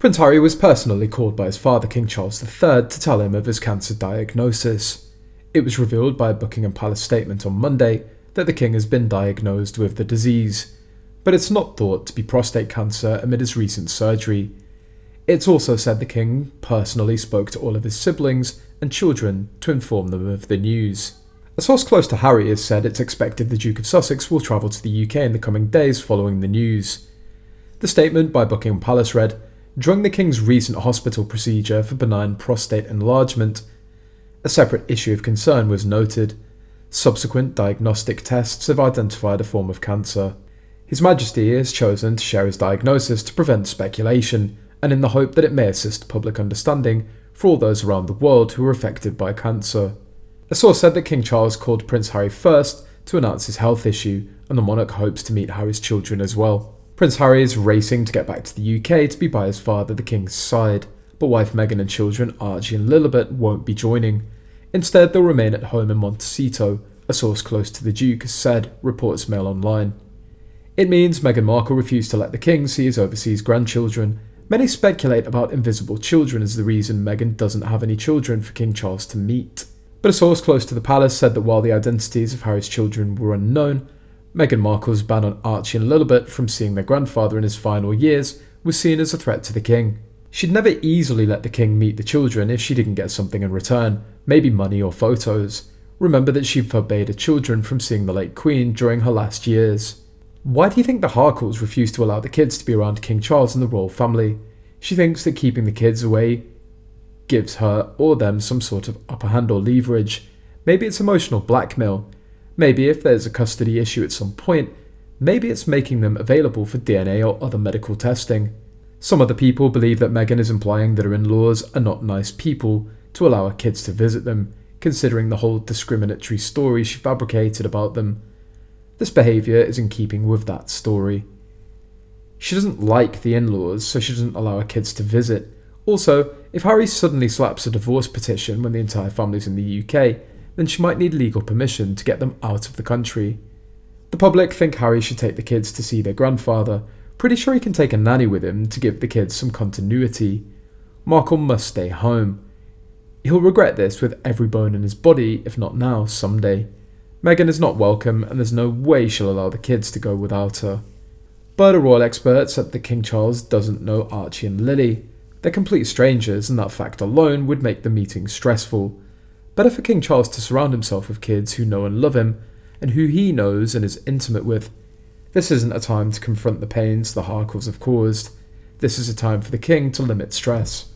Prince Harry was personally called by his father, King Charles III, to tell him of his cancer diagnosis. It was revealed by a Buckingham Palace statement on Monday that the king has been diagnosed with the disease, but it's not thought to be prostate cancer amid his recent surgery. It's also said the king personally spoke to all of his siblings and children to inform them of the news. A source close to Harry has said it's expected the Duke of Sussex will travel to the UK in the coming days following the news. The statement by Buckingham Palace read, "During the King's recent hospital procedure for benign prostate enlargement, a separate issue of concern was noted. Subsequent diagnostic tests have identified a form of cancer. His Majesty has chosen to share his diagnosis to prevent speculation, and in the hope that it may assist public understanding for all those around the world who are affected by cancer." A source said that King Charles called Prince Harry first to announce his health issue, and the monarch hopes to meet Harry's children as well. Prince Harry is racing to get back to the UK to be by his father, the King's side, but wife Meghan and children Archie and Lilibet won't be joining. Instead, they'll remain at home in Montecito, a source close to the Duke has said, reports Mail Online. It means Meghan Markle refused to let the King see his overseas grandchildren. Many speculate about invisible children as the reason Meghan doesn't have any children for King Charles to meet. But a source close to the palace said that while the identities of Harry's children were unknown, Meghan Markle's ban on Archie and Lilibet from seeing their grandfather in his final years was seen as a threat to the king. She'd never easily let the king meet the children if she didn't get something in return, maybe money or photos. Remember that she forbade her children from seeing the late Queen during her last years. Why do you think the Harkles refused to allow the kids to be around King Charles and the royal family? She thinks that keeping the kids away gives her or them some sort of upper hand or leverage. Maybe it's emotional blackmail. Maybe if there's a custody issue at some point, maybe it's making them available for DNA or other medical testing. Some other people believe that Meghan is implying that her in-laws are not nice people to allow her kids to visit them, considering the whole discriminatory story she fabricated about them. This behaviour is in keeping with that story. She doesn't like the in-laws, so she doesn't allow her kids to visit. Also, if Harry suddenly slaps a divorce petition when the entire family's in the UK, then she might need legal permission to get them out of the country. The public think Harry should take the kids to see their grandfather. Pretty sure he can take a nanny with him to give the kids some continuity. Markle must stay home. He'll regret this with every bone in his body, if not now, someday. Meghan is not welcome, and there's no way she'll allow the kids to go without her. But a royal expert said that King Charles doesn't know Archie and Lily. They're complete strangers, and that fact alone would make the meeting stressful. Better for King Charles to surround himself with kids who know and love him, and who he knows and is intimate with. This isn't a time to confront the pains the Harkles have caused. This is a time for the king to limit stress.